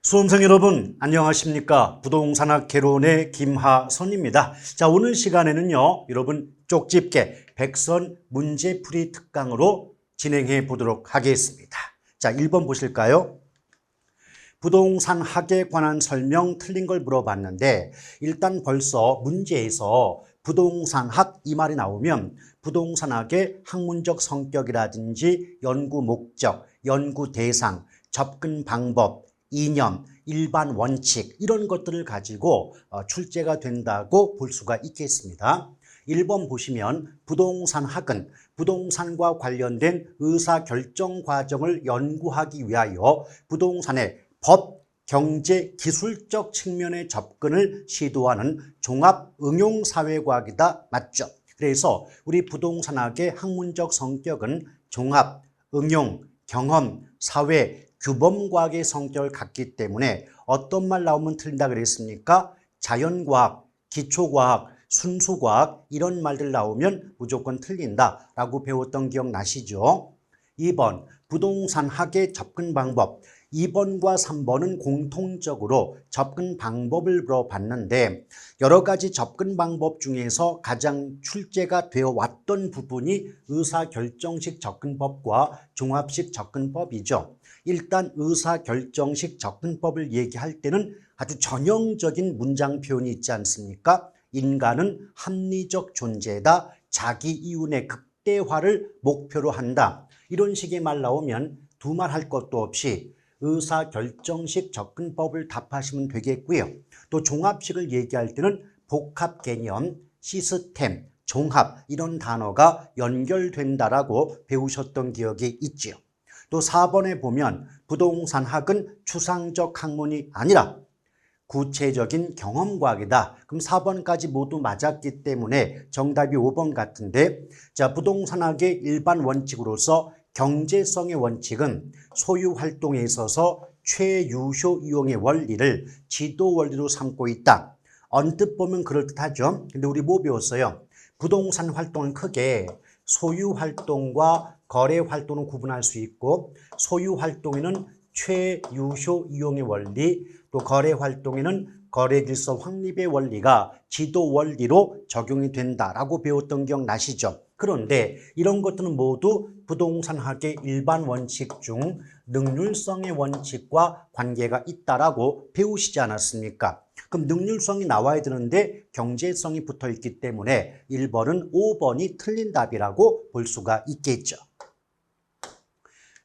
수험생 여러분 안녕하십니까? 부동산학 개론의 김하선입니다. 자, 오늘 시간에는요 여러분 쪽집게 백선 문제풀이 특강으로 진행해 보도록 하겠습니다. 자, 1번 보실까요? 부동산학에 관한 설명 틀린 걸 물어봤는데 일단 벌써 문제에서 부동산학 이 말이 나오면 부동산학의 학문적 성격이라든지 연구 목적, 연구 대상, 접근 방법, 이념, 일반 원칙 이런 것들을 가지고 출제가 된다고 볼 수가 있겠습니다. 1번 보시면 부동산학은 부동산과 관련된 의사결정 과정을 연구하기 위하여 부동산의 법, 경제, 기술적 측면의 접근을 시도하는 종합 응용사회과학이다. 맞죠? 그래서 우리 부동산학의 학문적 성격은 종합, 응용, 경험, 사회, 규범과학의 성격을 갖기 때문에 어떤 말 나오면 틀린다 그랬습니까? 자연과학, 기초과학, 순수과학 이런 말들 나오면 무조건 틀린다라고 배웠던 기억 나시죠? 2번 부동산학의 접근 방법. 2번과 3번은 공통적으로 접근 방법을 물어봤는데 여러 가지 접근 방법 중에서 가장 출제가 되어 왔던 부분이 의사결정식 접근법과 종합식 접근법이죠. 일단 의사결정식 접근법을 얘기할 때는 아주 전형적인 문장 표현이 있지 않습니까? 인간은 합리적 존재다. 자기 이윤의 극대화를 목표로 한다. 이런 식의 말 나오면 두말 할 것도 없이 의사결정식 접근법을 답하시면 되겠고요. 또 종합식을 얘기할 때는 복합 개념, 시스템, 종합 이런 단어가 연결된다라고 배우셨던 기억이 있지요. 또 4번에 보면 부동산학은 추상적 학문이 아니라 구체적인 경험과학이다. 그럼 4번까지 모두 맞았기 때문에 정답이 5번 같은데 자, 부동산학의 일반 원칙으로서 경제성의 원칙은 소유 활동에 있어서 최유효 이용의 원리를 지도 원리로 삼고 있다. 언뜻 보면 그럴듯하죠. 근데 우리 뭐 배웠어요? 부동산 활동은 크게 소유 활동과 거래 활동을 구분할 수 있고 소유 활동에는 최유효 이용의 원리, 또 거래 활동에는 거래 질서 확립의 원리가 지도 원리로 적용이 된다라고 배웠던 기억 나시죠? 그런데 이런 것들은 모두 부동산학의 일반 원칙 중 능률성의 원칙과 관계가 있다라고 배우시지 않았습니까? 그럼 능률성이 나와야 되는데 경제성이 붙어 있기 때문에 1번은 5번이 틀린 답이라고 볼 수가 있겠죠.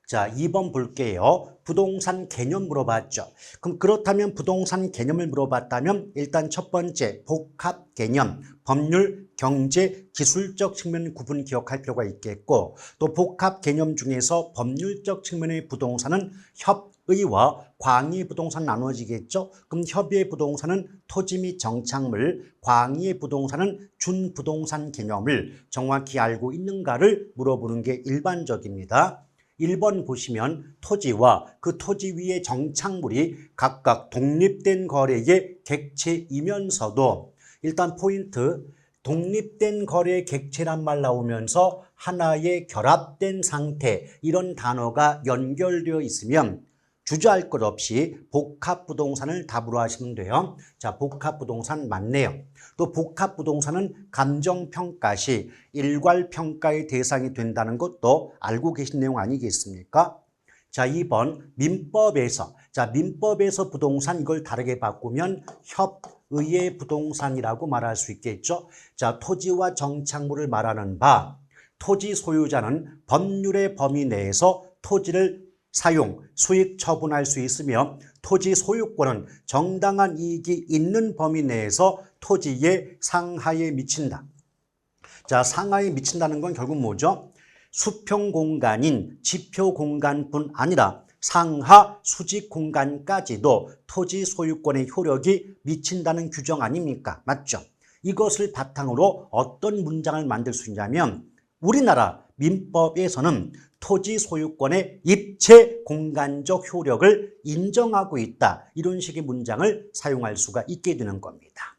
자, 2번 볼게요. 부동산 개념 물어봤죠. 그럼 그렇다면 부동산 개념을 물어봤다면 일단 첫 번째 복합 개념, 법률, 경제, 기술적 측면 구분 기억할 필요가 있겠고 또 복합 개념 중에서 법률적 측면의 부동산은 협의와 광의 부동산 나눠지겠죠. 그럼 협의의 부동산은 토지 및 정착물, 광의의 부동산은 준부동산 개념을 정확히 알고 있는가를 물어보는 게 일반적입니다. 1번 보시면 토지와 그 토지 위의 정착물이 각각 독립된 거래의 객체이면서도 일단 포인트 독립된 거래의 객체란 말 나오면서 하나의 결합된 상태 이런 단어가 연결되어 있으면 주저할 것 없이 복합부동산을 답으로 하시면 돼요. 자, 복합부동산 맞네요. 또 복합부동산은 감정평가 시 일괄평가의 대상이 된다는 것도 알고 계신 내용 아니겠습니까? 자, 2번 민법에서 민법에서 부동산 이걸 다르게 바꾸면 협의의 부동산이라고 말할 수 있겠죠. 자, 토지와 정착물을 말하는 바 토지 소유자는 법률의 범위 내에서 토지를 사용, 수익 처분할 수 있으며 토지 소유권은 정당한 이익이 있는 범위 내에서 토지의 상하에 미친다. 자, 상하에 미친다는 건 결국 뭐죠? 수평 공간인 지표 공간뿐 아니라 상하 수직 공간까지도 토지 소유권의 효력이 미친다는 규정 아닙니까? 맞죠? 이것을 바탕으로 어떤 문장을 만들 수 있냐면 우리나라 민법에서는 토지 소유권의 입체 공간적 효력을 인정하고 있다. 이런 식의 문장을 사용할 수가 있게 되는 겁니다.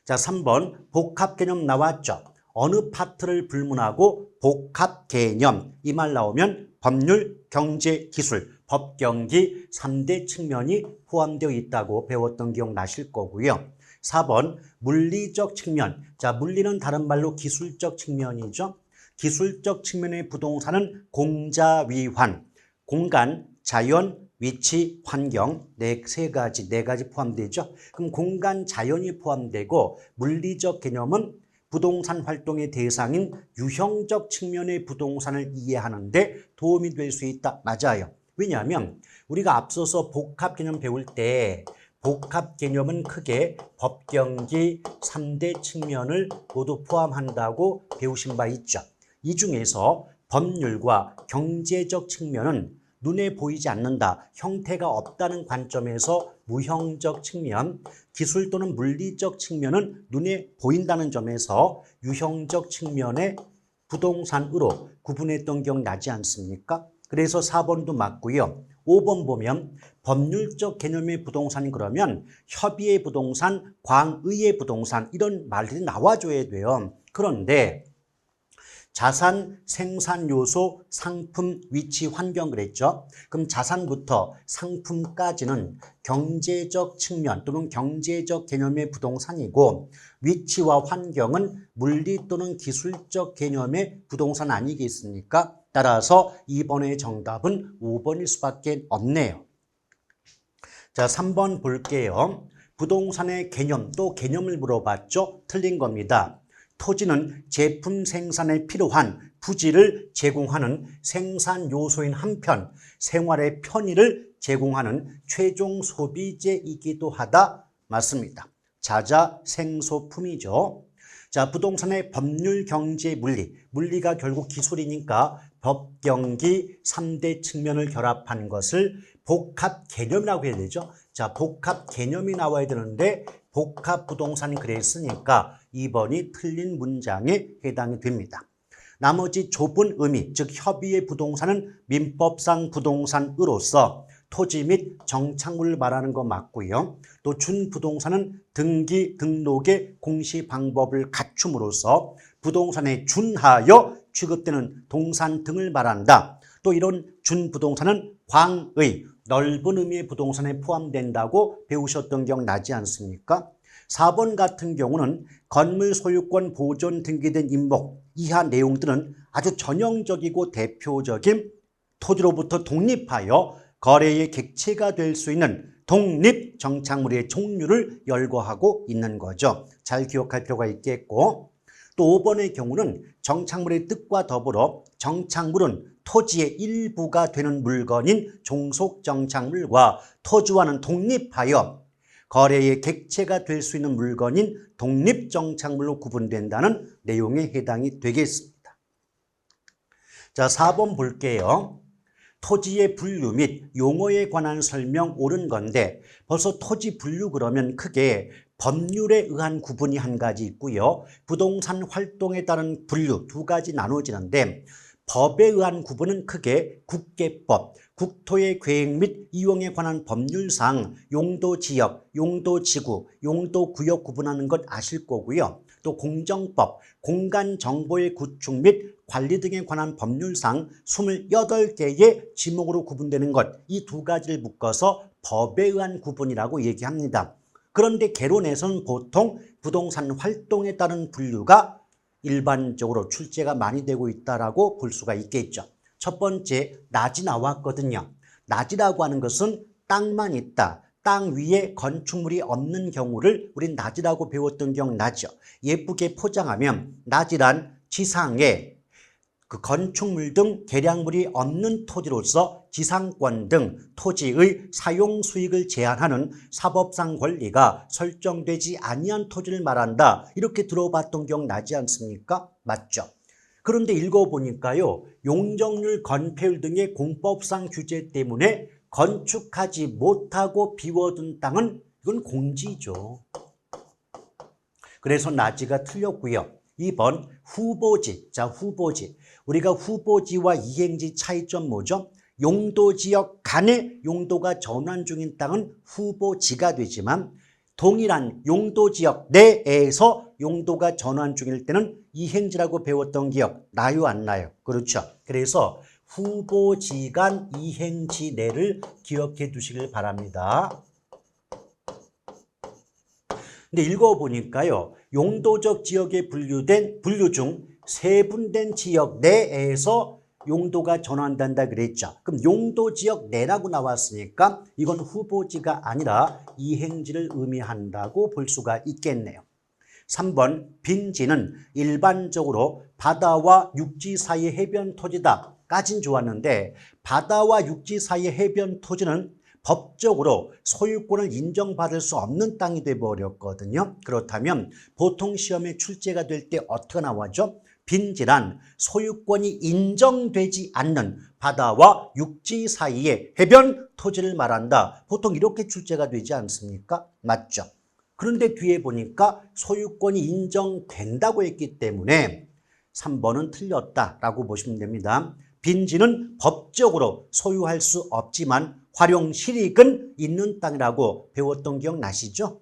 자, 3번 복합 개념 나왔죠. 어느 파트를 불문하고 복합 개념 이 말 나오면 법률, 경제, 기술 법경기 3대 측면이 포함되어 있다고 배웠던 기억 나실 거고요. 4번 물리적 측면. 자, 물리는 다른 말로 기술적 측면이죠. 기술적 측면의 부동산은 공자위환, 공간, 자연, 위치, 환경 네 가지 포함되죠. 그럼 공간, 자연이 포함되고 물리적 개념은 부동산 활동의 대상인 유형적 측면의 부동산을 이해하는 데 도움이 될 수 있다. 맞아요. 왜냐하면 우리가 앞서서 복합 개념 배울 때 복합 개념은 크게 법경기 3대 측면을 모두 포함한다고 배우신 바 있죠. 이 중에서 법률과 경제적 측면은 눈에 보이지 않는다, 형태가 없다는 관점에서 무형적 측면, 기술 또는 물리적 측면은 눈에 보인다는 점에서 유형적 측면의 부동산으로 구분했던 기억 나지 않습니까? 그래서 4번도 맞고요. 5번 보면 법률적 개념의 부동산 그러면 협의의 부동산, 광의의 부동산 이런 말들이 나와줘야 돼요. 그런데 자산, 생산 요소, 상품, 위치, 환경 그랬죠. 그럼 자산부터 상품까지는 경제적 측면 또는 경제적 개념의 부동산이고 위치와 환경은 물리 또는 기술적 개념의 부동산 아니겠습니까? 따라서 2번의 정답은 5번일 수밖에 없네요. 자, 3번 볼게요. 부동산의 개념, 또 개념을 물어봤죠? 틀린 겁니다. 토지는 제품 생산에 필요한 부지를 제공하는 생산 요소인 한편 생활의 편의를 제공하는 최종 소비재이기도 하다. 맞습니다. 자자생소품이죠. 자, 부동산의 법률, 경제, 물리. 물리가 결국 기술이니까 법, 경기 3대 측면을 결합한 것을 복합 개념이라고 해야 되죠. 자, 복합 개념이 나와야 되는데 복합 부동산이 그랬으니까 2번이 틀린 문장에 해당이 됩니다. 나머지 좁은 의미, 즉 협의의 부동산은 민법상 부동산으로서 토지 및 정착물을 말하는 거 맞고요. 또 준부동산은 등기, 등록의 공시 방법을 갖춤으로써 부동산에 준하여 취급되는 동산 등을 말한다. 또 이런 준부동산은 광의, 넓은 의미의 부동산에 포함된다고 배우셨던 기억 나지 않습니까? 4번 같은 경우는 건물 소유권 보존 등기된 임목 이하 내용들은 아주 전형적이고 대표적인 토지로부터 독립하여 거래의 객체가 될 수 있는 독립 정착물의 종류를 열거하고 있는 거죠. 잘 기억할 필요가 있겠고 또 5번의 경우는 정착물의 뜻과 더불어 정착물은 토지의 일부가 되는 물건인 종속정착물과 토지와는 독립하여 거래의 객체가 될 수 있는 물건인 독립정착물로 구분된다는 내용에 해당이 되겠습니다. 자, 4번 볼게요. 토지의 분류 및 용어에 관한 설명 옳은 건데 벌써 토지 분류 그러면 크게 법률에 의한 구분이 한 가지 있고요. 부동산 활동에 따른 분류 두 가지 나눠지는데 법에 의한 구분은 크게 국계법, 국토의 계획 및 이용에 관한 법률상 용도지역, 용도지구, 용도구역 구분하는 것 아실 거고요. 또 공정법, 공간정보의 구축 및 관리 등에 관한 법률상 28개의 지목으로 구분되는 것, 이 두 가지를 묶어서 법에 의한 구분이라고 얘기합니다. 그런데 개론에서는 보통 부동산 활동에 따른 분류가 일반적으로 출제가 많이 되고 있다라고 볼 수가 있겠죠. 첫 번째, 낮이 나왔거든요. 낮이라고 하는 것은 땅만 있다. 땅 위에 건축물이 없는 경우를 우린 낮이라고 배웠던 기억 나죠. 예쁘게 포장하면 낮이란 지상에 그 건축물 등 개량물이 없는 토지로서 지상권 등 토지의 사용 수익을 제한하는 사법상 권리가 설정되지 아니한 토지를 말한다. 이렇게 들어봤던 기억 나지 않습니까? 맞죠? 그런데 읽어보니까요. 용적률, 건폐율 등의 공법상 규제 때문에 건축하지 못하고 비워둔 땅은 이건 공지죠. 그래서 낮이가 틀렸고요. 2번 후보지. 자, 후보지. 우리가 후보지와 이행지 차이점 뭐죠? 용도지역 간의 용도가 전환 중인 땅은 후보지가 되지만 동일한 용도지역 내에서 용도가 전환 중일 때는 이행지라고 배웠던 기억 나요, 안 나요? 그렇죠. 그래서 후보지간 이행지 내를 기억해 두시길 바랍니다. 근데 읽어보니까요, 용도적 지역에 분류 중 세분된 지역 내에서 용도가 전환된다 그랬죠. 그럼 용도 지역 내라고 나왔으니까 이건 후보지가 아니라 이행지를 의미한다고 볼 수가 있겠네요. 3번 빈지는 일반적으로 바다와 육지 사이의 해변 토지다 까진 좋았는데 바다와 육지 사이의 해변 토지는 법적으로 소유권을 인정받을 수 없는 땅이 되어버렸거든요. 그렇다면 보통 시험에 출제가 될 때 어떻게 나와죠? 빈지란 소유권이 인정되지 않는 바다와 육지 사이의 해변 토지를 말한다. 보통 이렇게 출제가 되지 않습니까? 맞죠? 그런데 뒤에 보니까 소유권이 인정된다고 했기 때문에 3번은 틀렸다라고 보시면 됩니다. 빈지는 법적으로 소유할 수 없지만 활용 실익은 있는 땅이라고 배웠던 기억 나시죠?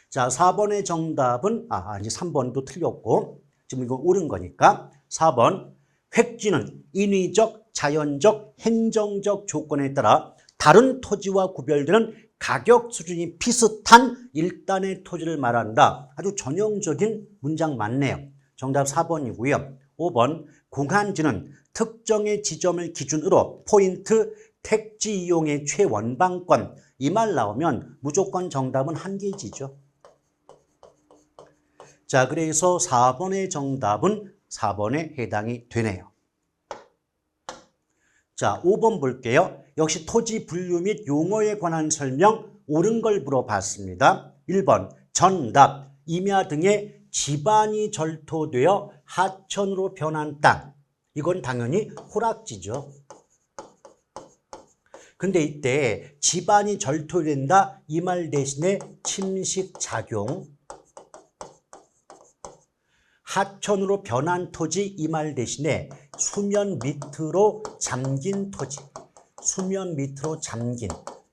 자, 4번의 정답은 이제 3번도 틀렸고 지금 이거 옳은 거니까 4번 획지는 인위적, 자연적, 행정적 조건에 따라 다른 토지와 구별되는 가격 수준이 비슷한 일단의 토지를 말한다. 아주 전형적인 문장 맞네요. 정답 4번이고요. 5번 공한지는 특정의 지점을 기준으로 포인트 택지 이용의 최원방권 이 말 나오면 무조건 정답은 한계지죠. 자, 그래서 4번의 정답은 4번에 해당이 되네요. 자, 5번 볼게요. 역시 토지 분류 및 용어에 관한 설명 옳은 걸 물어봤습니다. 1번 전답, 임야 등의 지반이 절토되어 하천으로 변한 땅. 이건 당연히 호락지죠. 근데 이때 지반이 절토된다 이 말 대신에 침식작용, 하천으로 변한 토지 이 말 대신에 수면 밑으로 잠긴 토지, 수면 밑으로 잠긴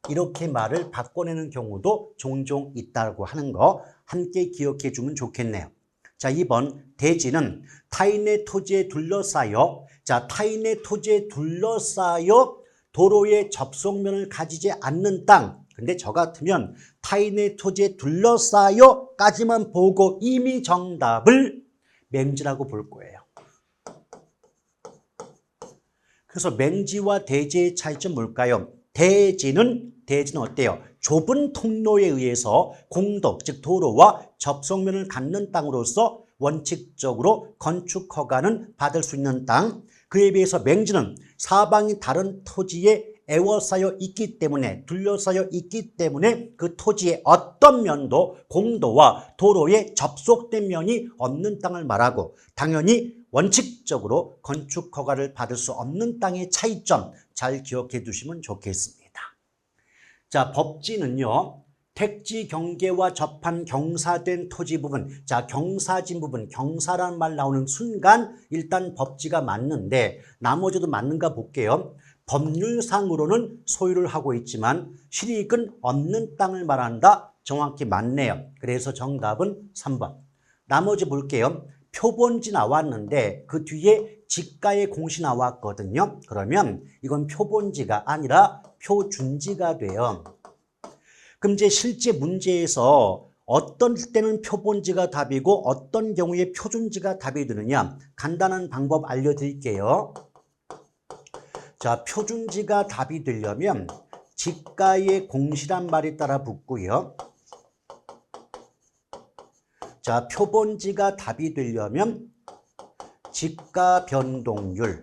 이렇게 말을 바꿔내는 경우도 종종 있다고 하는 거 함께 기억해 주면 좋겠네요. 자, 2번 대지는 타인의 토지에 둘러싸여 타인의 토지에 둘러싸여 도로의 접속면을 가지지 않는 땅. 근데 저 같으면 타인의 토지에 둘러싸여까지만 보고 이미 정답을 맹지라고 볼 거예요. 그래서 맹지와 대지의 차이점 뭘까요? 대지는 어때요? 좁은 통로에 의해서 공도, 즉 도로와 접속면을 갖는 땅으로서 원칙적으로 건축 허가는 받을 수 있는 땅. 그에 비해서 맹지는 사방이 다른 토지에 에워싸여 있기 때문에, 둘러싸여 있기 때문에 그 토지의 어떤 면도 공도와 도로에 접속된 면이 없는 땅을 말하고 당연히 원칙적으로 건축 허가를 받을 수 없는 땅의 차이점 잘 기억해 두시면 좋겠습니다. 자, 법지는요. 택지 경계와 접한 경사된 토지 부분, 자, 경사진 부분, 경사라는 말 나오는 순간 일단 법지가 맞는데 나머지도 맞는가 볼게요. 법률상으로는 소유를 하고 있지만 실익은 없는 땅을 말한다. 정확히 맞네요. 그래서 정답은 3번. 나머지 볼게요. 표본지 나왔는데 그 뒤에 지가의 공시 나왔거든요. 그러면 이건 표본지가 아니라 표준지가 돼요. 그럼 이제 실제 문제에서 어떤 때는 표본지가 답이고 어떤 경우에 표준지가 답이 되느냐 간단한 방법 알려드릴게요. 자, 표준지가 답이 되려면 지가의 공시란 말이 따라 붙고요. 자, 표본지가 답이 되려면 지가 변동률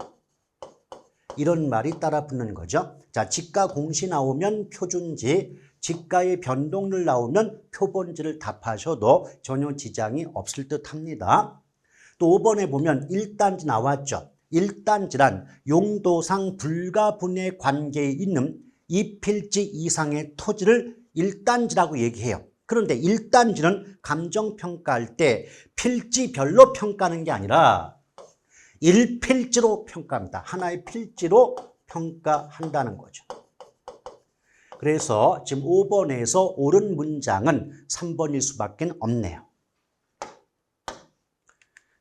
이런 말이 따라 붙는 거죠. 자, 지가 공시 나오면 표준지, 지가의 변동률 나오면 표본지를 답하셔도 전혀 지장이 없을 듯 합니다. 또 5번에 보면 1단지 나왔죠. 1단지란 용도상 불가분의 관계에 있는 2필지 이상의 토지를 1단지라고 얘기해요. 그런데 1단지는 감정평가할 때 필지별로 평가하는 게 아니라 1필지로 평가합니다. 하나의 필지로 평가한다는 거죠. 그래서 지금 5번에서 옳은 문장은 3번일 수밖에 없네요.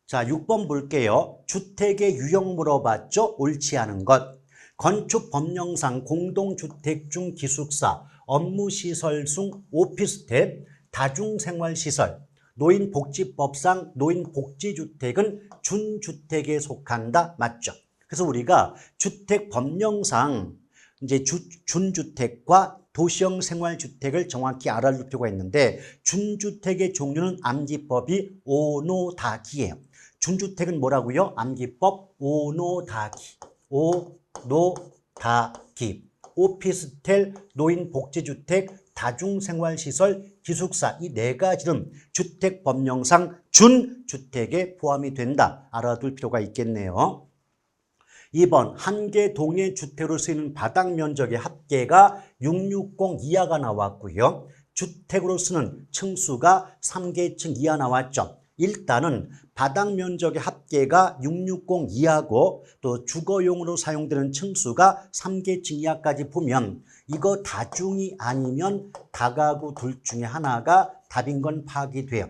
자, 6번 볼게요. 주택의 유형 물어봤죠? 옳지 않은 것. 건축법령상 공동주택 중 기숙사, 업무시설 중 오피스텔, 다중생활시설, 노인복지법상 노인복지주택은 준주택에 속한다. 맞죠? 그래서 우리가 주택법령상 이제 준주택과 도시형 생활주택을 정확히 알아둘 필요가 있는데 준주택의 종류는 암기법이 오노다기예요. 준주택은 뭐라고요? 암기법 오노다기. 오노다기. 오피스텔, 노인복지주택, 다중생활시설, 기숙사 이 네 가지는 주택법령상 준주택에 포함이 된다. 알아둘 필요가 있겠네요. 2번 한 개 동의 주택으로 쓰이는 바닥 면적의 합계가 660 이하가 나왔고요. 주택으로 쓰는 층수가 3계층 이하 나왔죠. 일단은 바닥 면적의 합계가 660 이하고 또 주거용으로 사용되는 층수가 3계층 이하까지 보면 이거 다중이 아니면 다가구 둘 중에 하나가 답인 건 파악이 돼요.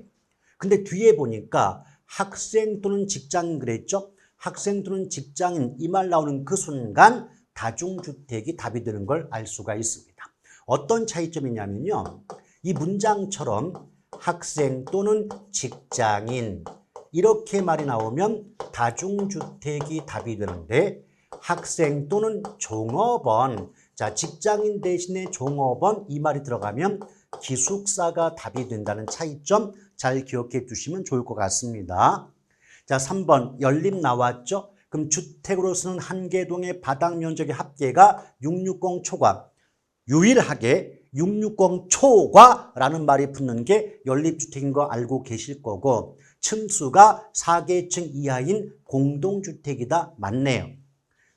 근데 뒤에 보니까 학생 또는 직장인 그랬죠? 학생 또는 직장인 이 말 나오는 그 순간 다중주택이 답이 되는 걸 알 수가 있습니다. 어떤 차이점이냐면요. 이 문장처럼 학생 또는 직장인 이렇게 말이 나오면 다중주택이 답이 되는데 학생 또는 종업원, 자 직장인 대신에 종업원 이 말이 들어가면 기숙사가 답이 된다는 차이점 잘 기억해 두시면 좋을 것 같습니다. 자, 3번 연립 나왔죠? 그럼 주택으로 쓰는 한 개 동의 바닥 면적의 합계가 660 초과. 유일하게 660 초과라는 말이 붙는 게 연립주택인 거 알고 계실 거고 층수가 4계층 이하인 공동주택이다. 맞네요.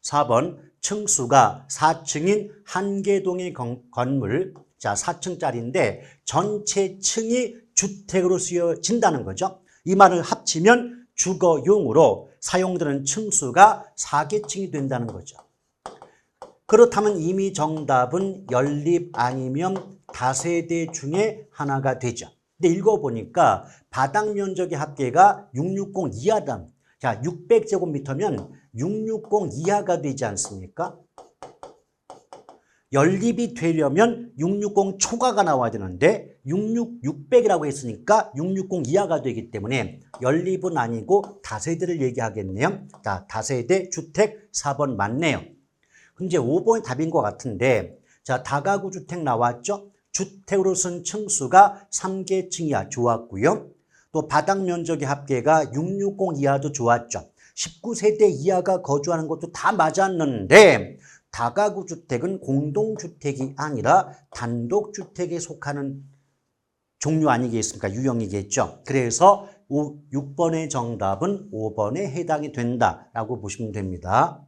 4번 층수가 4층인 한 개 동의 건물, 자 4층짜리인데 전체 층이 주택으로 쓰여진다는 거죠. 이 말을 합치면 주거용으로 사용되는 층수가 4계층이 된다는 거죠. 그렇다면 이미 정답은 연립 아니면 다세대 중에 하나가 되죠. 근데 읽어보니까 바닥 면적의 합계가 660 이하다. 자, 600제곱미터면 660 이하가 되지 않습니까? 연립이 되려면 660 초과가 나와야 되는데 600이라고 했으니까 660 이하가 되기 때문에 연립은 아니고 다세대를 얘기하겠네요. 자, 다세대 주택 4번 맞네요. 이제 5번이 답인 것 같은데 자, 다가구 주택 나왔죠? 주택으로 쓴 층수가 3계층 이하 좋았고요. 또 바닥 면적의 합계가 660 이하도 좋았죠. 19세대 이하가 거주하는 것도 다 맞았는데 다가구 주택은 공동주택이 아니라 단독주택에 속하는 종류 아니겠습니까? 유형이겠죠. 그래서 6번의 정답은 5번에 해당이 된다라고 보시면 됩니다.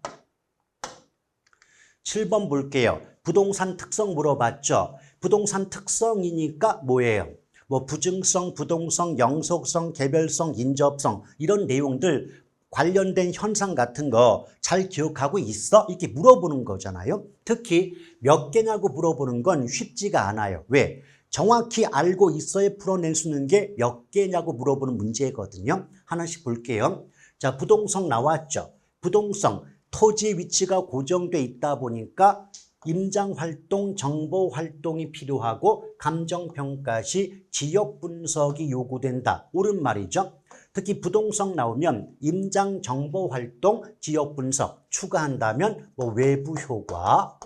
7번 볼게요. 부동산 특성 물어봤죠. 부동산 특성이니까 뭐예요? 뭐 부증성, 부동성, 영속성, 개별성, 인접성 이런 내용들 관련된 현상 같은 거 잘 기억하고 있어? 이렇게 물어보는 거잖아요. 특히 몇 개냐고 물어보는 건 쉽지가 않아요. 왜? 정확히 알고 있어야 풀어낼 수 있는 게 몇 개냐고 물어보는 문제거든요. 하나씩 볼게요. 자, 부동성 나왔죠. 부동성, 토지 위치가 고정돼 있다 보니까 임장활동, 정보활동이 필요하고 감정평가 시 지역분석이 요구된다. 옳은 말이죠. 특히 부동성 나오면 임장 정보 활동, 지역 분석 추가한다면 뭐 외부 효과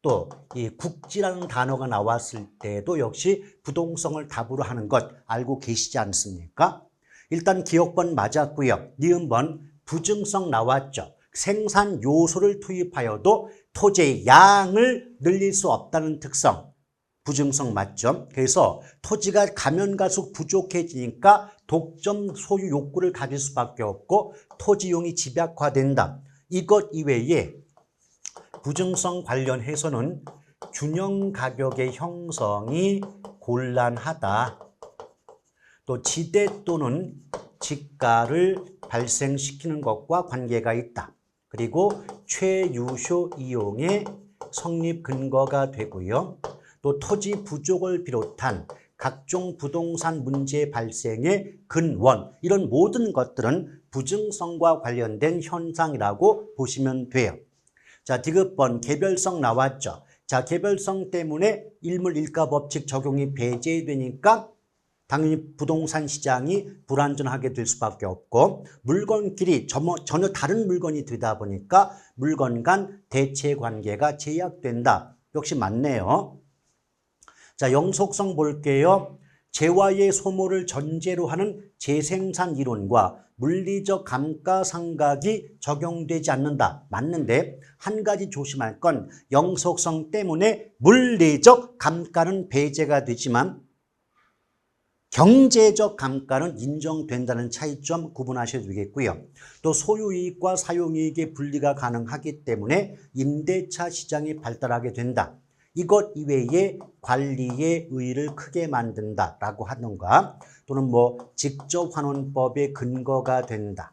또 이 국지라는 단어가 나왔을 때도 역시 부동성을 답으로 하는 것 알고 계시지 않습니까? 일단 기억번 맞았고요. 니은번 부증성 나왔죠. 생산 요소를 투입하여도 토지의 양을 늘릴 수 없다는 특성. 부증성 맞죠? 그래서 토지가 가면 갈수록 부족해지니까 독점 소유 욕구를 가질 수밖에 없고 토지용이 집약화된다. 이것 이외에 부증성 관련해서는 균형 가격의 형성이 곤란하다. 또 지대 또는 지가를 발생시키는 것과 관계가 있다. 그리고 최유효 이용의 성립 근거가 되고요. 또 토지 부족을 비롯한 각종 부동산 문제 발생의 근원 이런 모든 것들은 부증성과 관련된 현상이라고 보시면 돼요. 자, 디귿번 개별성 나왔죠. 자, 개별성 때문에 일물일가 법칙 적용이 배제되니까 당연히 부동산 시장이 불안전하게 될 수밖에 없고 물건끼리 전혀 다른 물건이 되다 보니까 물건 간 대체 관계가 제약된다. 역시 맞네요. 자, 영속성 볼게요. 재화의 소모를 전제로 하는 재생산 이론과 물리적 감가상각이 적용되지 않는다. 맞는데 한 가지 조심할 건 영속성 때문에 물리적 감가는 배제가 되지만 경제적 감가는 인정된다는 차이점 구분하셔야 되겠고요. 또 소유이익과 사용이익의 분리가 가능하기 때문에 임대차 시장이 발달하게 된다. 이것 이외에 관리의 의의를 크게 만든다라고 하던가 또는 직접환원법의 근거가 된다.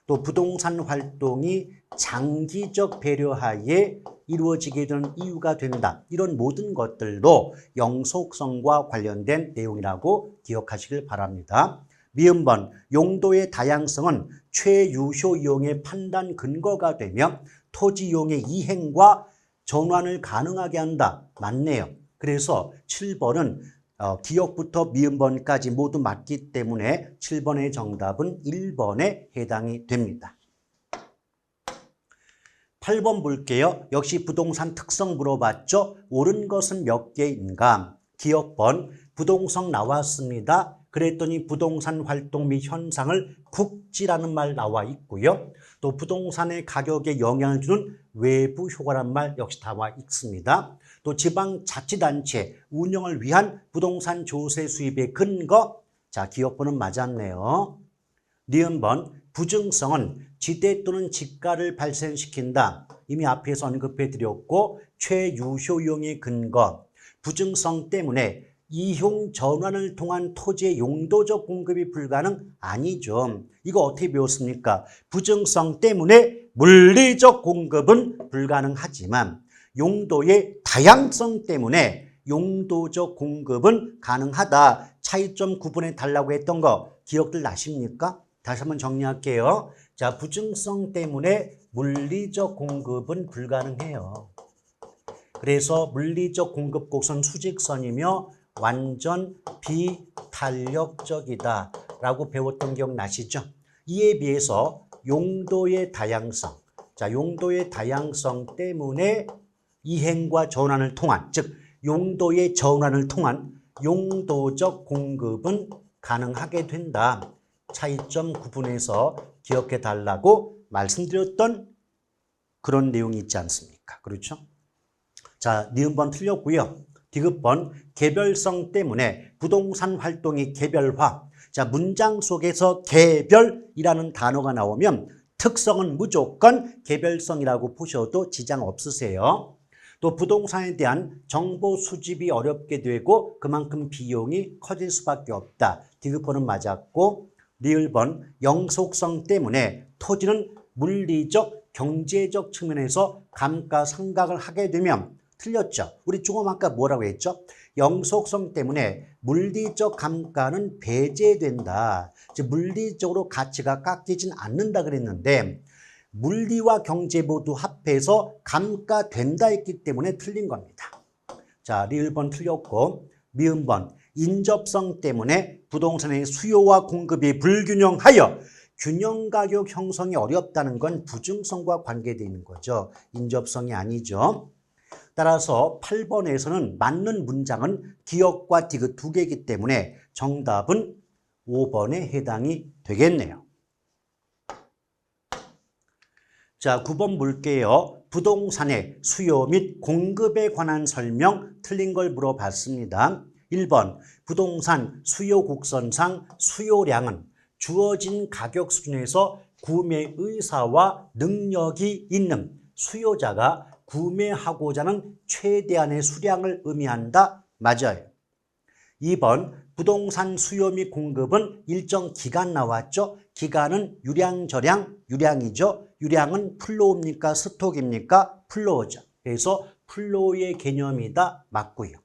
또 부동산 활동이 장기적 배려하에 이루어지게 되는 이유가 된다. 이런 모든 것들도 영속성과 관련된 내용이라고 기억하시길 바랍니다. 미음번 용도의 다양성은 최유효 이용의 판단 근거가 되며 토지 이용의 이행과 전환을 가능하게 한다. 맞네요. 그래서 7번은 기억부터 미음번까지 모두 맞기 때문에 7번의 정답은 1번에 해당이 됩니다. 8번 볼게요. 역시 부동산 특성 물어봤죠. 옳은 것은 몇 개인가? 기억번 부동성 나왔습니다. 그랬더니 부동산 활동 및 현상을 국지라는 말 나와 있고요. 또 부동산의 가격에 영향을 주는 외부 효과란 말 역시 나와 있습니다. 또 지방자치단체 운영을 위한 부동산 조세 수입의 근거. 자, 기억번은 맞았네요. 니은번 부증성은 지대 또는 지가를 발생시킨다. 이미 앞에서 언급해 드렸고 최유효 이용의 근거. 부증성 때문에 이용 전환을 통한 토지의 용도적 공급이 불가능? 아니죠. 이거 어떻게 배웠습니까? 부증성 때문에 물리적 공급은 불가능하지만 용도의 다양성 때문에 용도적 공급은 가능하다. 차이점 구분해 달라고 했던 거 기억들 나십니까? 다시 한번 정리할게요. 자, 부증성 때문에 물리적 공급은 불가능해요. 그래서 물리적 공급 곡선 수직선이며 완전 비탄력적이다 라고 배웠던 기억 나시죠? 이에 비해서 용도의 다양성, 자, 용도의 다양성 때문에 이행과 전환을 통한, 즉 용도의 전환을 통한 용도적 공급은 가능하게 된다. 차이점 구분해서 기억해 달라고 말씀드렸던 그런 내용이 있지 않습니까? 그렇죠? 자, 니은번 틀렸고요. 디귿번 개별성 때문에 부동산 활동이 개별화. 자, 문장 속에서 개별이라는 단어가 나오면 특성은 무조건 개별성이라고 보셔도 지장 없으세요. 또 부동산에 대한 정보 수집이 어렵게 되고 그만큼 비용이 커질 수밖에 없다. 디귿번은 맞았고 리을번 영속성 때문에 토지는 물리적, 경제적 측면에서 감가상각을 하게 되면 틀렸죠. 우리 조금 아까 뭐라고 했죠? 영속성 때문에 물리적 감가는 배제된다. 즉 물리적으로 가치가 깎이진 않는다 그랬는데 물리와 경제 모두 합해서 감가된다 했기 때문에 틀린 겁니다. 자, 리을번 틀렸고 미음번 인접성 때문에 부동산의 수요와 공급이 불균형하여 균형가격 형성이 어렵다는 건 부증성과 관계되어 있는 거죠. 인접성이 아니죠. 따라서 8번에서는 맞는 문장은 기억과 디귿 두 개이기 때문에 정답은 5번에 해당이 되겠네요. 자, 9번 볼게요. 부동산의 수요 및 공급에 관한 설명 틀린 걸 물어봤습니다. 1번 부동산 수요 곡선상 수요량은 주어진 가격 수준에서 구매 의사와 능력이 있는 수요자가 구매하고자 하는 최대한의 수량을 의미한다. 맞아요. 2번 부동산 수요 및 공급은 일정 기간 나왔죠. 기간은 유량, 저량, 유량이죠. 유량은 플로우입니까? 스톡입니까? 플로우죠. 그래서 플로우의 개념이다. 맞고요.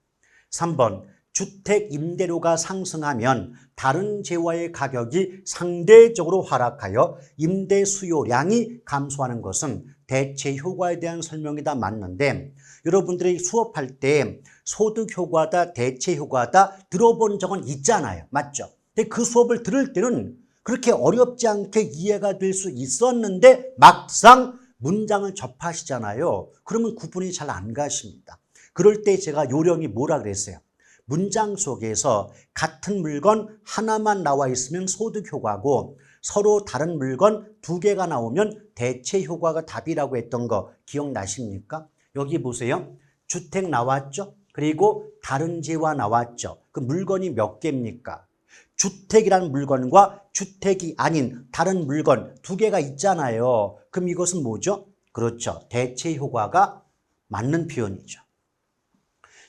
3번 주택 임대료가 상승하면 다른 재화의 가격이 상대적으로 하락하여 임대 수요량이 감소하는 것은 대체 효과에 대한 설명이 다 맞는데 여러분들이 수업할 때 소득 효과다, 대체 효과다 들어본 적은 있잖아요. 맞죠? 근데 그 수업을 들을 때는 그렇게 어렵지 않게 이해가 될 수 있었는데 막상 문장을 접하시잖아요. 그러면 구분이 잘 안 가십니다. 그럴 때 제가 요령이 뭐라 그랬어요? 문장 속에서 같은 물건 하나만 나와 있으면 소득 효과고 서로 다른 물건 두 개가 나오면 대체 효과가 답이라고 했던 거 기억나십니까? 여기 보세요. 주택 나왔죠? 그리고 다른 재화 나왔죠? 그 물건이 몇 개입니까? 주택이라는 물건과 주택이 아닌 다른 물건 두 개가 있잖아요. 그럼 이것은 뭐죠? 그렇죠. 대체 효과가 맞는 표현이죠.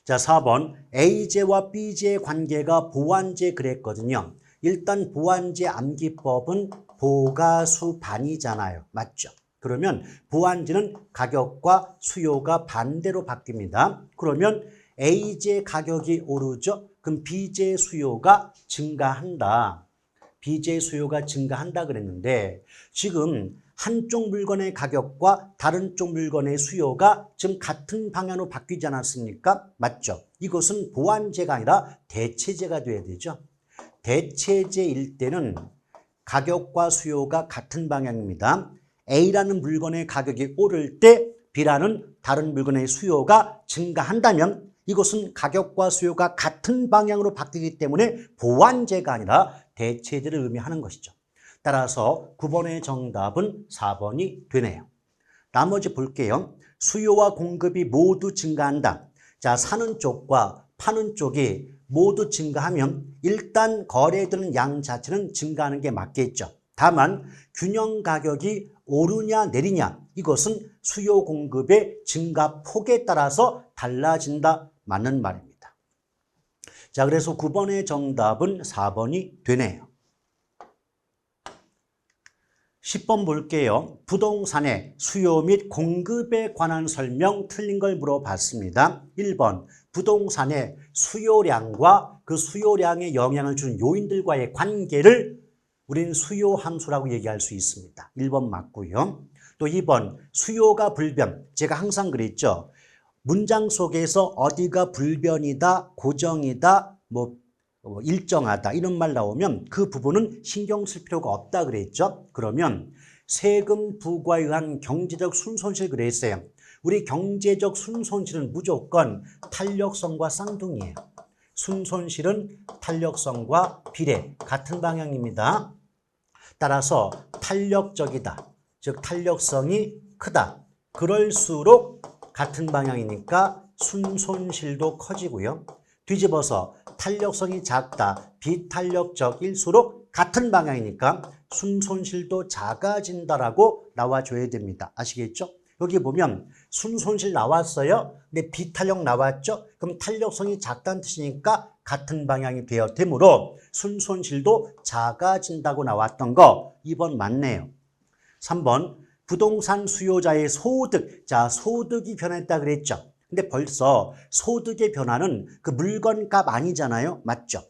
자, 4번 A제와 B제의 관계가 보완제 그랬거든요. 일단 보완제 암기법은 보가수반이잖아요. 맞죠? 그러면 보완제는 가격과 수요가 반대로 바뀝니다. 그러면 A제 가격이 오르죠? 그럼 B제 수요가 증가한다. B제 수요가 증가한다 그랬는데 지금 한쪽 물건의 가격과 다른 쪽 물건의 수요가 지금 같은 방향으로 바뀌지 않았습니까? 맞죠? 이것은 보완제가 아니라 대체제가 돼야 되죠. 대체제일 때는 가격과 수요가 같은 방향입니다. A라는 물건의 가격이 오를 때 B라는 다른 물건의 수요가 증가한다면 이것은 가격과 수요가 같은 방향으로 바뀌기 때문에 보완제가 아니라 대체제를 의미하는 것이죠. 따라서 9번의 정답은 4번이 되네요. 나머지 볼게요. 수요와 공급이 모두 증가한다. 자, 사는 쪽과 파는 쪽이 모두 증가하면 일단 거래되는 양 자체는 증가하는 게 맞겠죠. 다만 균형 가격이 오르냐 내리냐 이것은 수요 공급의 증가 폭에 따라서 달라진다. 맞는 말입니다. 자, 그래서 9번의 정답은 4번이 되네요. 10번 볼게요. 부동산의 수요 및 공급에 관한 설명 틀린 걸 물어봤습니다. 1번 부동산의 수요량과 그 수요량에 영향을 주는 요인들과의 관계를 우리는 수요 함수라고 얘기할 수 있습니다. 1번 맞고요. 또 2번 수요가 불변. 제가 항상 그랬죠. 문장 속에서 어디가 불변이다, 고정이다, 일정하다 이런 말 나오면 그 부분은 신경 쓸 필요가 없다 그랬죠. 그러면 세금 부과에 의한 경제적 순손실 그랬어요. 우리 경제적 순손실은 무조건 탄력성과 쌍둥이에요. 순손실은 탄력성과 비례 같은 방향입니다. 따라서 탄력적이다, 즉 탄력성이 크다. 그럴수록 같은 방향이니까 순손실도 커지고요. 뒤집어서 탄력성이 작다, 비탄력적일수록 같은 방향이니까 순손실도 작아진다라고 나와줘야 됩니다. 아시겠죠? 여기 보면 순손실 나왔어요. 근데 비탄력 나왔죠? 그럼 탄력성이 작다는 뜻이니까 같은 방향이 되어 되므로 순손실도 작아진다고 나왔던 거 2번 맞네요. 3번 부동산 수요자의 소득. 자, 소득이 변했다 그랬죠. 근데 벌써 소득의 변화는 그 물건값 아니잖아요. 맞죠?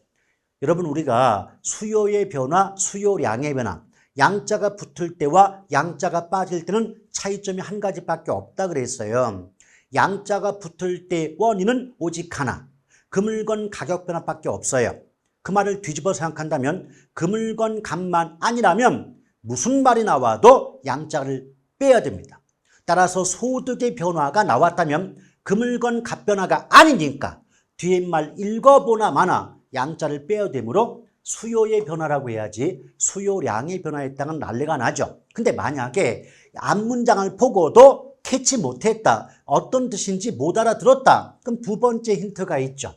여러분 우리가 수요의 변화, 수요량의 변화, 양자가 붙을 때와 양자가 빠질 때는 차이점이 한 가지밖에 없다 그랬어요. 양자가 붙을 때 원인은 오직 하나. 그 물건 가격 변화밖에 없어요. 그 말을 뒤집어 생각한다면 그 물건 값만 아니라면 무슨 말이 나와도 양자를 빼야 됩니다. 따라서 소득의 변화가 나왔다면 그 물건 값 변화가 아니니까 뒤에 말 읽어보나 마나 양자를 빼야 되므로 수요의 변화라고 해야지 수요량의 변화에 따른 난리가 나죠. 근데 만약에 앞문장을 보고도 캐치 못했다. 어떤 뜻인지 못 알아들었다. 그럼 두 번째 힌트가 있죠.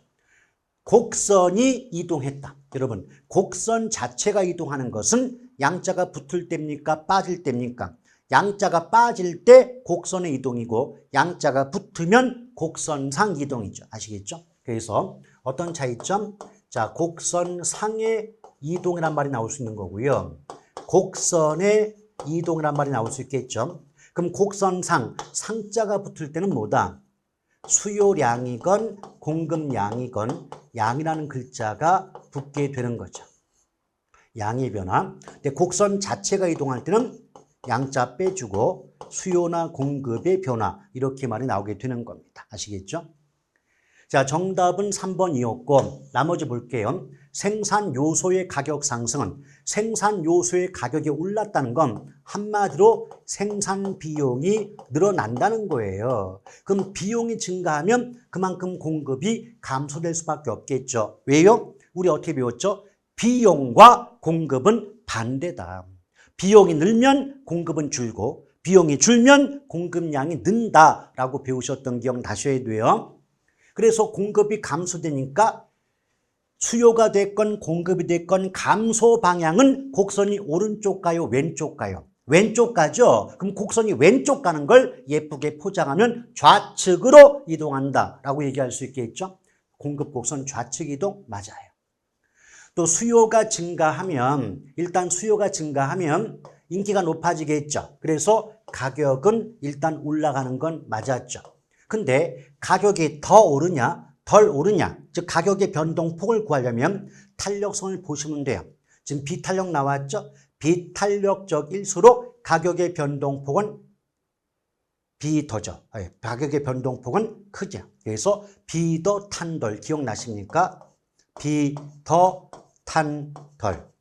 곡선이 이동했다. 여러분 곡선 자체가 이동하는 것은 양자가 붙을 때입니까? 빠질 때입니까? 양자가 빠질 때 곡선의 이동이고 양자가 붙으면 곡선상 이동이죠. 아시겠죠? 그래서 어떤 차이점? 자, 곡선상의 이동이란 말이 나올 수 있는 거고요. 곡선의 이동이란 말이 나올 수 있겠죠. 그럼 곡선상, 상자가 붙을 때는 뭐다? 수요량이건 공급량이건 양이라는 글자가 붙게 되는 거죠. 양의 변화. 근데 곡선 자체가 이동할 때는 양자 빼주고 수요나 공급의 변화 이렇게 말이 나오게 되는 겁니다. 아시겠죠? 자, 정답은 3번이었고 나머지 볼게요. 생산 요소의 가격 상승은 생산 요소의 가격이 올랐다는 건 한마디로 생산 비용이 늘어난다는 거예요. 그럼 비용이 증가하면 그만큼 공급이 감소될 수밖에 없겠죠. 왜요? 우리 어떻게 배웠죠? 비용과 공급은 반대다. 비용이 늘면 공급은 줄고 비용이 줄면 공급량이 는다라고 배우셨던 기억 나셔야 돼요. 그래서 공급이 감소되니까 수요가 됐건 공급이 됐건 감소 방향은 곡선이 오른쪽 가요, 왼쪽 가요? 왼쪽 가죠? 그럼 곡선이 왼쪽 가는 걸 예쁘게 포장하면 좌측으로 이동한다라고 얘기할 수 있겠죠? 공급 곡선 좌측 이동 맞아요. 또 수요가 증가하면 일단 수요가 증가하면 인기가 높아지겠죠. 그래서 가격은 일단 올라가는 건 맞았죠. 근데 가격이 더 오르냐 덜 오르냐 즉 가격의 변동폭을 구하려면 탄력성을 보시면 돼요. 지금 비탄력 나왔죠? 비탄력적일수록 가격의 변동폭은 비더죠. 가격의 변동폭은 크죠. 그래서 비더 탄덜 기억나십니까? 비더 탄덜.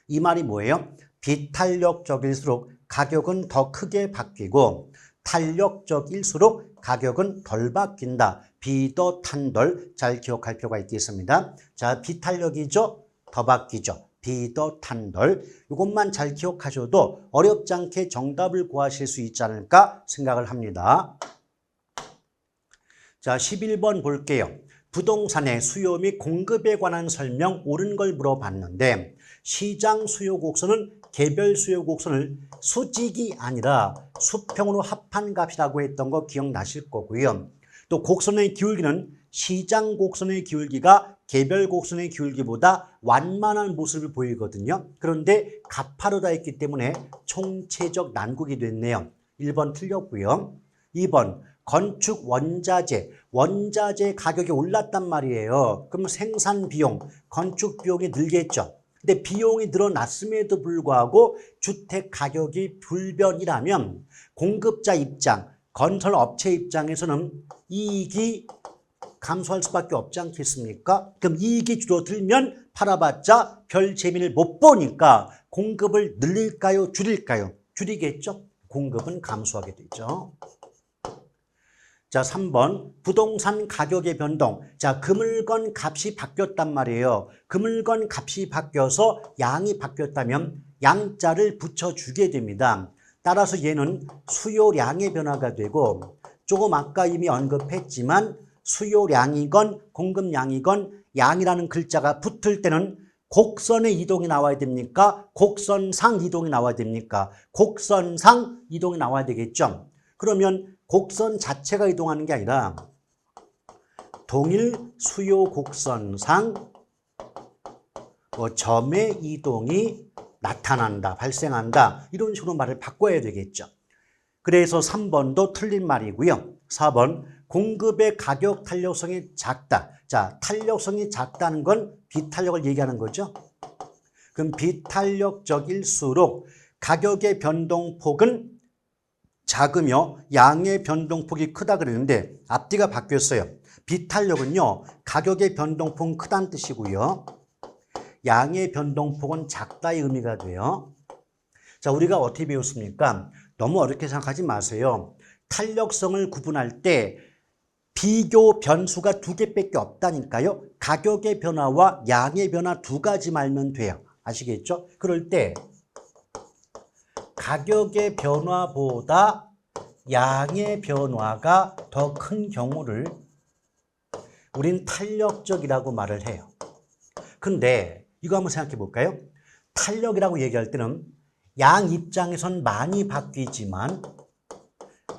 이 말이 뭐예요? 비탄력적일수록 가격은 더 크게 바뀌고 탄력적일수록 가격은 덜 바뀐다. 비더 탄덜 잘 기억할 필요가 있겠습니다. 자, 비탄력이죠? 더 바뀌죠. 비더 탄덜. 이것만 잘 기억하셔도 어렵지 않게 정답을 구하실 수 있지 않을까 생각을 합니다. 자, 11번 볼게요. 부동산의 수요 및 공급에 관한 설명 옳은 걸 물어봤는데 시장 수요 곡선은 개별 수요 곡선을 수직이 아니라 수평으로 합한 값이라고 했던 거 기억나실 거고요. 또 곡선의 기울기는 시장 곡선의 기울기가 개별 곡선의 기울기보다 완만한 모습을 보이거든요. 그런데 가파르다 했기 때문에 총체적 난국이 됐네요. 1번 틀렸고요. 2번 건축 원자재 가격이 올랐단 말이에요. 그럼 생산 비용, 건축 비용이 늘겠죠. 근데 비용이 늘어났음에도 불구하고 주택 가격이 불변이라면 공급자 입장, 건설업체 입장에서는 이익이 감소할 수밖에 없지 않겠습니까? 그럼 이익이 줄어들면 팔아봤자 별 재미를 못 보니까 공급을 늘릴까요? 줄일까요? 줄이겠죠? 공급은 감소하게 되죠. 자, 3번 부동산 가격의 변동. 자, 그물건 값이 바뀌었단 말이에요. 그물건 값이 바뀌어서 양이 바뀌었다면 양자를 붙여주게 됩니다. 따라서 얘는 수요량의 변화가 되고 조금 아까 이미 언급했지만 수요량이건 공급량이건 양이라는 글자가 붙을 때는 곡선의 이동이 나와야 됩니까? 곡선상 이동이 나와야 됩니까? 곡선상 이동이 나와야 되겠죠. 그러면 곡선 자체가 이동하는 게 아니라 동일 수요 곡선상 점의 이동이 나타난다, 발생한다 이런 식으로 말을 바꿔야 되겠죠. 그래서 3번도 틀린 말이고요. 4번 공급의 가격 탄력성이 작다. 자, 탄력성이 작다는 건 비탄력을 얘기하는 거죠. 그럼 비탄력적일수록 가격의 변동폭은 작으며 양의 변동폭이 크다 그랬는데 앞뒤가 바뀌었어요. 비탄력은요, 가격의 변동폭은 크다는 뜻이고요. 양의 변동폭은 작다의 의미가 돼요. 자, 우리가 어떻게 배웠습니까? 너무 어렵게 생각하지 마세요. 탄력성을 구분할 때 비교 변수가 두 개밖에 없다니까요. 가격의 변화와 양의 변화 두 가지 말면 돼요. 아시겠죠? 그럴 때 가격의 변화보다 양의 변화가 더 큰 경우를 우린 탄력적이라고 말을 해요. 근데 이거 한번 생각해 볼까요? 탄력이라고 얘기할 때는 양 입장에선 많이 바뀌지만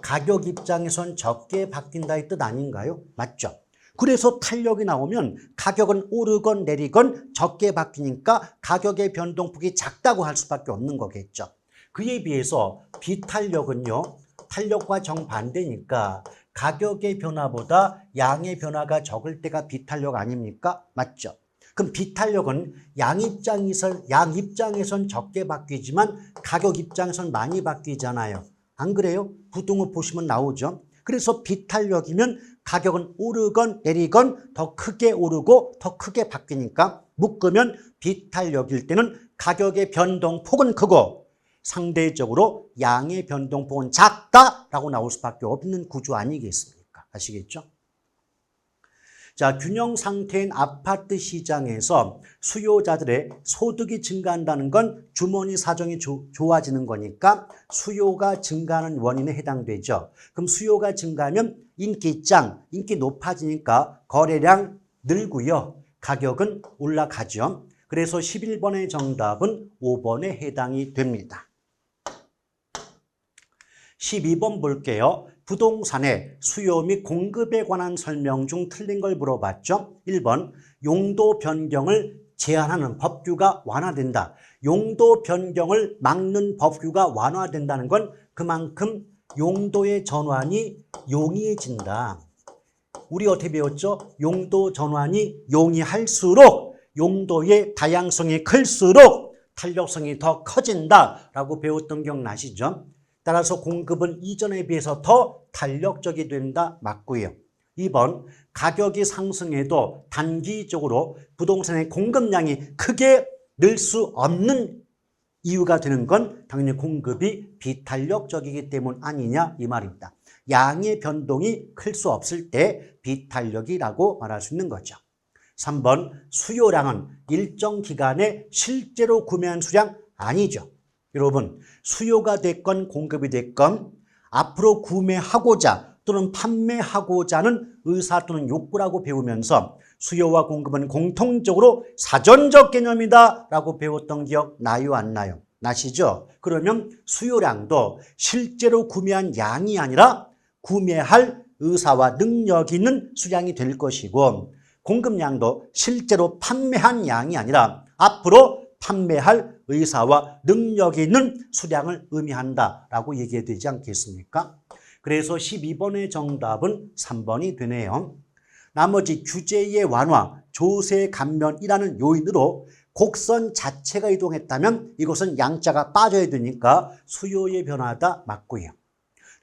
가격 입장에선 적게 바뀐다의 뜻 아닌가요? 맞죠? 그래서 탄력이 나오면 가격은 오르건 내리건 적게 바뀌니까 가격의 변동폭이 작다고 할 수밖에 없는 거겠죠. 그에 비해서 비탄력은요, 탄력과 정반대니까 가격의 변화보다 양의 변화가 적을 때가 비탄력 아닙니까? 맞죠? 그럼 비탄력은 양 입장에선 적게 바뀌지만 가격 입장에선 많이 바뀌잖아요. 안 그래요? 부등호 보시면 나오죠. 그래서 비탄력이면 가격은 오르건 내리건 더 크게 오르고 더 크게 바뀌니까 묶으면 비탄력일 때는 가격의 변동폭은 크고 상대적으로 양의 변동폭은 작다라고 나올 수밖에 없는 구조 아니겠습니까? 아시겠죠? 자, 균형 상태인 아파트 시장에서 수요자들의 소득이 증가한다는 건 주머니 사정이 좋아지는 거니까 수요가 증가하는 원인에 해당되죠. 그럼 수요가 증가하면 인기 높아지니까 거래량 늘고요. 가격은 올라가죠. 그래서 11번의 정답은 5번에 해당이 됩니다. 12번 볼게요. 부동산의 수요 및 공급에 관한 설명 중 틀린 걸 물어봤죠. 1번, 용도 변경을 제한하는 법규가 완화된다. 용도 변경을 막는 법규가 완화된다는 건 그만큼 용도의 전환이 용이해진다. 우리 어떻게 배웠죠? 용도 전환이 용이할수록 용도의 다양성이 클수록 탄력성이 더 커진다라고 배웠던 기억나시죠? 따라서 공급은 이전에 비해서 더 탄력적이 된다. 맞고요. 2번, 가격이 상승해도 단기적으로 부동산의 공급량이 크게 늘 수 없는 이유가 되는 건 당연히 공급이 비탄력적이기 때문 아니냐 이 말입니다. 양의 변동이 클 수 없을 때 비탄력이라고 말할 수 있는 거죠. 3번, 수요량은 일정 기간에 실제로 구매한 수량 아니죠. 여러분, 수요가 됐건 공급이 됐건 앞으로 구매하고자 또는 판매하고자 하는 의사 또는 욕구라고 배우면서 수요와 공급은 공통적으로 사전적 개념이다 라고 배웠던 기억 나요 안 나요? 나시죠? 그러면 수요량도 실제로 구매한 양이 아니라 구매할 의사와 능력이 있는 수량이 될 것이고 공급량도 실제로 판매한 양이 아니라 앞으로 판매할 의사와 능력이 있는 수량을 의미한다라고 얘기해야 되지 않겠습니까? 그래서 12번의 정답은 3번이 되네요. 나머지 규제의 완화, 조세 감면이라는 요인으로 곡선 자체가 이동했다면 이것은 양자가 빠져야 되니까 수요의 변화다 맞고요.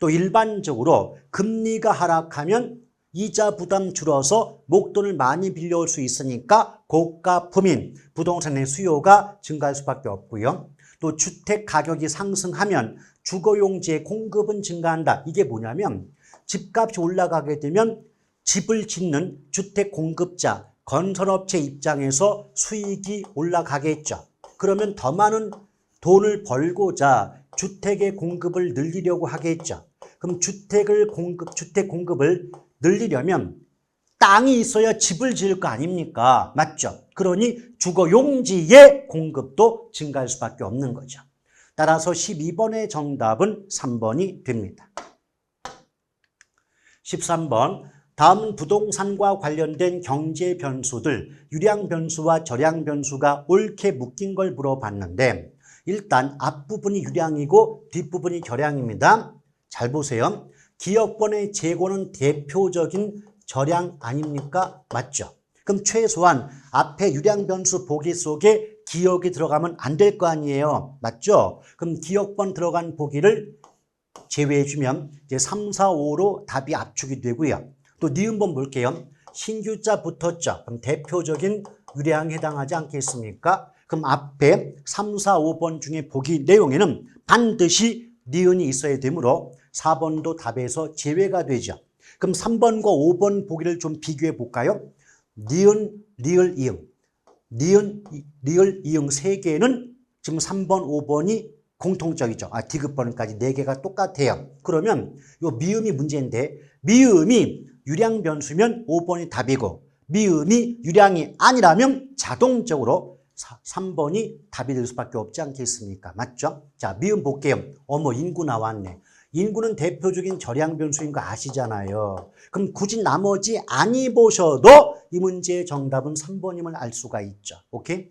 또 일반적으로 금리가 하락하면 이자 부담 줄어서 목돈을 많이 빌려올 수 있으니까 고가품인 부동산의 수요가 증가할 수밖에 없고요. 또 주택 가격이 상승하면 주거용지의 공급은 증가한다. 이게 뭐냐면 집값이 올라가게 되면 집을 짓는 주택 공급자, 건설업체 입장에서 수익이 올라가겠죠. 그러면 더 많은 돈을 벌고자 주택의 공급을 늘리려고 하겠죠. 그럼 주택 공급을 늘리려면 땅이 있어야 집을 지을 거 아닙니까? 맞죠? 그러니 주거용지의 공급도 증가할 수밖에 없는 거죠. 따라서 12번의 정답은 3번이 됩니다. 13번, 다음 부동산과 관련된 경제 변수들, 유량 변수와 저량 변수가 옳게 묶인 걸 물어봤는데 일단 앞부분이 유량이고 뒷부분이 저량입니다. 잘 보세요. 기업권의 재고는 대표적인 저량 아닙니까? 맞죠? 그럼 최소한 앞에 유량 변수 보기 속에 기억이 들어가면 안 될 거 아니에요. 맞죠? 그럼 기억권 들어간 보기를 제외해주면 이제 3, 4, 5로 답이 압축이 되고요. 또 니은번 볼게요. 신규자 붙었죠. 그럼 대표적인 유량에 해당하지 않겠습니까? 그럼 앞에 3, 4, 5번 중에 보기 내용에는 반드시 니은이 있어야 되므로 4번도 답에서 제외가 되죠. 그럼 3번과 5번 보기를 좀 비교해 볼까요? 니은, 리을, 이응. 니은, 리을, 이응 세 개는 지금 3번, 5번이 공통적이죠. 디귿번까지 4개가 똑같아요. 그러면 요 미음이 문제인데 미음이 유량 변수면 5번이 답이고 미음이 유량이 아니라면 자동적으로 3번이 답이 될 수밖에 없지 않겠습니까? 맞죠? 자, 미음 볼게요. 어머, 인구 나왔네. 인구는 대표적인 저량 변수인 거 아시잖아요. 그럼 굳이 나머지 아니 보셔도 이 문제의 정답은 3번임을 알 수가 있죠. 오케이?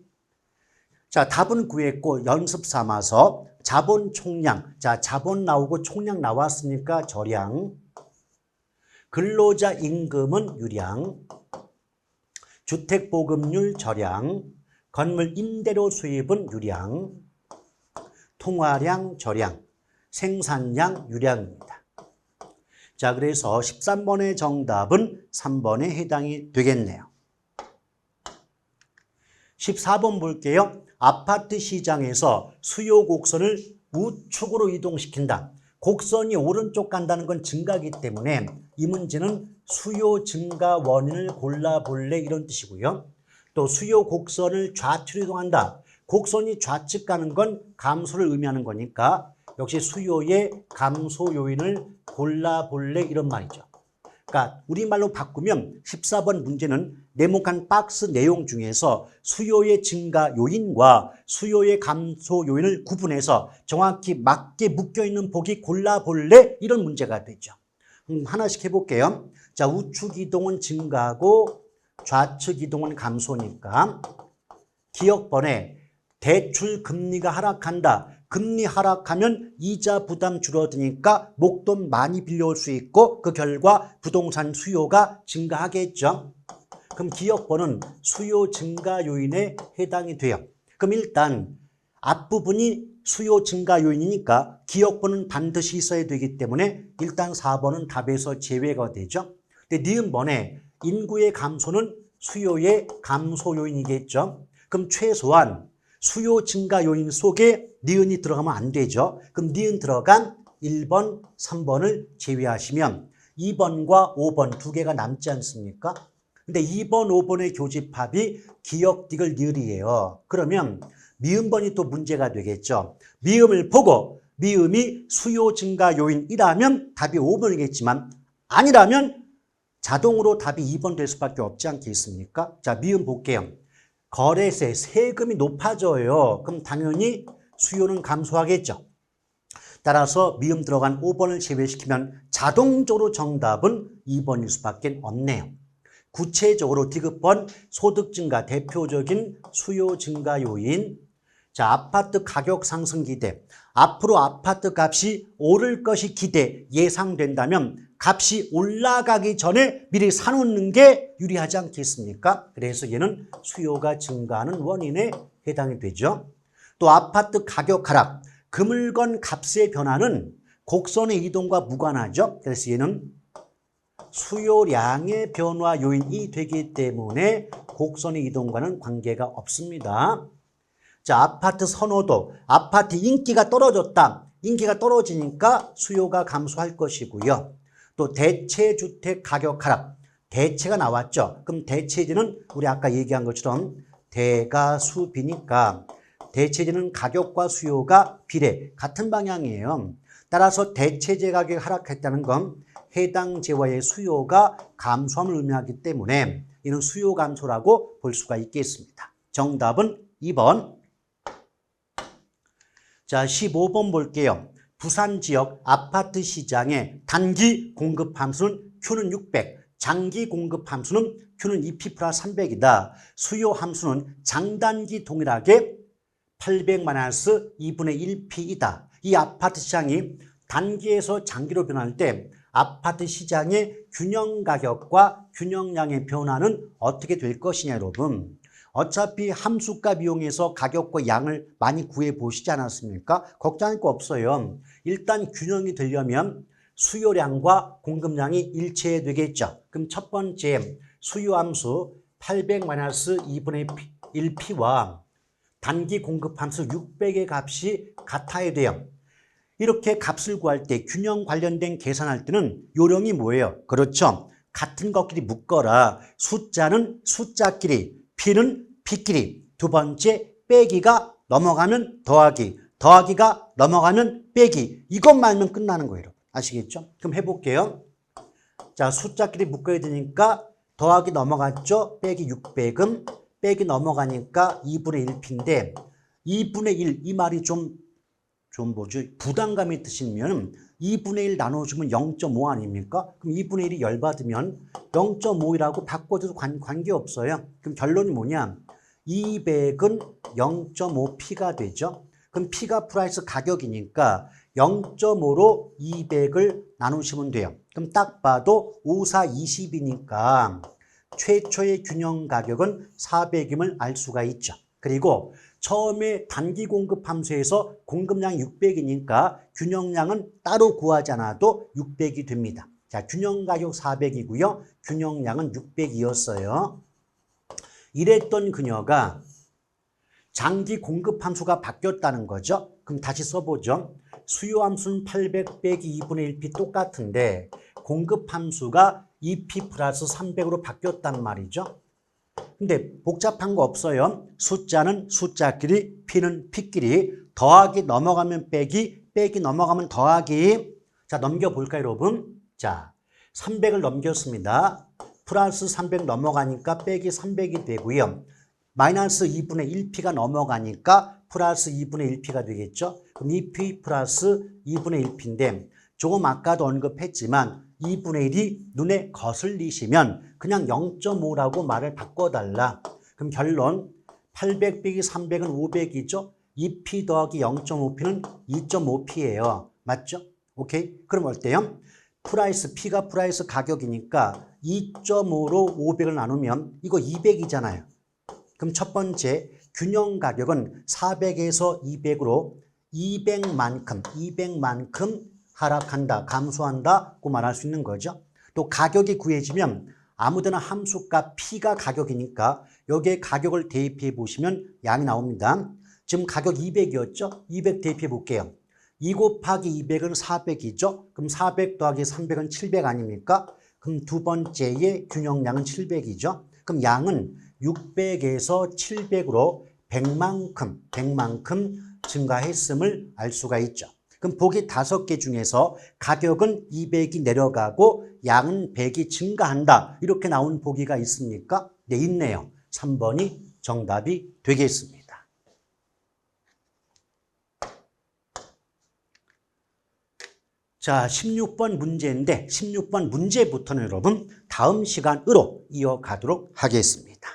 자, 답은 구했고 연습 삼아서 자본 총량. 자, 자본 나오고 총량 나왔으니까 저량. 근로자 임금은 유량, 주택보급률 저량, 건물 임대료 수입은 유량, 통화량 저량, 생산량 유량입니다. 자, 그래서 13번의 정답은 3번에 해당이 되겠네요. 14번 볼게요. 아파트 시장에서 수요 곡선을 우측으로 이동시킨다. 곡선이 오른쪽 간다는 건 증가이기 때문에 이 문제는 수요 증가 원인을 골라볼래 이런 뜻이고요. 또 수요 곡선을 좌측으로 이동한다. 곡선이 좌측 가는 건 감소를 의미하는 거니까 역시 수요의 감소 요인을 골라볼래 이런 말이죠. 그러니까 우리말로 바꾸면 14번 문제는 네모칸 박스 내용 중에서 수요의 증가 요인과 수요의 감소 요인을 구분해서 정확히 맞게 묶여있는 보기 골라볼래 이런 문제가 되죠. 하나씩 해볼게요. 자, 우측 이동은 증가고 좌측 이동은 감소니까 기억번에 대출 금리가 하락한다. 금리 하락하면 이자 부담 줄어드니까 목돈 많이 빌려올 수 있고 그 결과 부동산 수요가 증가하겠죠. 그럼 기억번은 수요 증가 요인에 해당이 돼요. 그럼 일단 앞부분이 수요 증가 요인이니까 기억번은 반드시 있어야 되기 때문에 일단 4번은 답에서 제외가 되죠. 근데 니은번에 인구의 감소는 수요의 감소 요인이겠죠. 그럼 최소한 수요 증가 요인 속에 니은이 들어가면 안 되죠. 그럼 니은 들어간 1번, 3번을 제외하시면 2번과 5번 두 개가 남지 않습니까? 근데 2번, 5번의 교집합이 기역, 디귿, 니을이에요. 그러면 미음번이 또 문제가 되겠죠. 미음을 보고 미음이 수요 증가 요인이라면 답이 5번이겠지만 아니라면 자동으로 답이 2번 될 수밖에 없지 않겠습니까? 자, 미음 볼게요. 거래세, 세금이 높아져요. 그럼 당연히 수요는 감소하겠죠. 따라서 미음 들어간 5번을 제외시키면 자동적으로 정답은 2번일 수밖에 없네요. 구체적으로 디귿번 소득 증가 대표적인 수요 증가 요인. 자, 아파트 가격 상승 기대. 앞으로 아파트 값이 오를 것이 기대 예상된다면 값이 올라가기 전에 미리 사놓는 게 유리하지 않겠습니까? 그래서 얘는 수요가 증가하는 원인에 해당이 되죠. 또 아파트 가격 하락, 그 물건 값의 변화는 곡선의 이동과 무관하죠. 그래서 얘는 수요량의 변화 요인이 되기 때문에 곡선의 이동과는 관계가 없습니다. 자, 아파트 선호도, 아파트 인기가 떨어졌다. 인기가 떨어지니까 수요가 감소할 것이고요. 또 대체주택 가격 하락, 대체가 나왔죠. 그럼 대체제는 우리 아까 얘기한 것처럼 대가수비니까 대체제는 가격과 수요가 비례, 같은 방향이에요. 따라서 대체제 가격이 하락했다는 건 해당 재화의 수요가 감소함을 의미하기 때문에 이는 수요 감소라고 볼 수가 있겠습니다. 정답은 2번. 자, 15번 볼게요. 부산 지역 아파트 시장의 단기 공급 함수는 Q는 600, 장기 공급 함수는 Q는 2P 플러스 300이다. 수요 함수는 장단기 동일하게 800-2분의 1P이다. 이 아파트 시장이 단기에서 장기로 변할 때 아파트 시장의 균형 가격과 균형량의 변화는 어떻게 될 것이냐 여러분. 어차피 함수값 이용해서 가격과 양을 많이 구해 보시지 않았습니까? 걱정할 거 없어요. 일단 균형이 되려면 수요량과 공급량이 일치해야 되겠죠. 그럼 첫 번째 수요함수 800-2분의 1P와 단기 공급함수 600의 값이 같아야 돼요. 이렇게 값을 구할 때 균형 관련된 계산할 때는 요령이 뭐예요? 그렇죠. 같은 것끼리 묶어라. 숫자는 숫자끼리, P는 P끼리. 두 번째 빼기가 넘어가면 더하기, 더하기가 넘어가면 빼기. 이것만 알면 끝나는 거예요. 아시겠죠? 그럼 해볼게요. 자, 숫자끼리 묶어야 되니까 더하기 넘어갔죠? 빼기 600은 빼기 넘어가니까 2분의 1P인데 2분의 1, 이 말이 좀 부담감이 드시면 2분의 1 나눠주면 0.5 아닙니까? 그럼 2분의 1이 열받으면 0.5이라고 바꿔줘도 관계없어요. 그럼 결론이 뭐냐? 200은 0.5P가 되죠. 그럼 P가 프라이스 가격이니까 0.5로 200을 나누시면 돼요. 그럼 딱 봐도 5, 4, 20이니까 최초의 균형 가격은 400임을 알 수가 있죠. 그리고 처음에 단기 공급 함수에서 공급량 600이니까 균형량은 따로 구하지 않아도 600이 됩니다. 자, 균형 가격 400이고요. 균형량은 600이었어요. 이랬던 그녀가 장기 공급 함수가 바뀌었다는 거죠. 그럼 다시 써보죠. 수요 함수는 800 빼기 2분의 1p 똑같은데 공급 함수가 2p 플러스 300으로 바뀌었단 말이죠. 근데 복잡한 거 없어요. 숫자는 숫자끼리, p는 p끼리, 더하기 넘어가면 빼기, 빼기 넘어가면 더하기. 자, 넘겨볼까요, 여러분? 자, 300을 넘겼습니다. 플러스 300 넘어가니까 빼기 300이 되고요. 마이너스 2분의 1p가 넘어가니까 플러스 2분의 1p가 되겠죠. 그럼 2p 플러스 2분의 1p인데 조금 아까도 언급했지만 2분의 1이 눈에 거슬리시면 그냥 0.5라고 말을 바꿔달라. 그럼 결론 800 빼기 300은 500이죠. 2p 더하기 0.5p는 2.5p예요. 맞죠? 오케이? 그럼 어때요? 프라이스, p가 프라이스 가격이니까 2.5로 500을 나누면 이거 200이잖아요. 그럼 첫 번째 균형 가격은 400에서 200으로 200만큼 하락한다, 감소한다고 말할 수 있는 거죠. 또 가격이 구해지면 아무데나 함수값 p가 가격이니까 여기에 가격을 대입해 보시면 양이 나옵니다. 지금 가격 200이었죠? 200 대입해 볼게요. 2 곱하기 200은 400이죠? 그럼 400 더하기 300은 700 아닙니까? 그럼 두 번째의 균형량은 700이죠? 그럼 양은 600에서 700으로 100만큼 증가했음을 알 수가 있죠. 그럼 보기 5개 중에서 가격은 200이 내려가고 양은 100이 증가한다. 이렇게 나온 보기가 있습니까? 네, 있네요. 3번이 정답이 되겠습니다. 자, 16번 문제인데 16번 문제부터는 여러분 다음 시간으로 이어가도록 하겠습니다.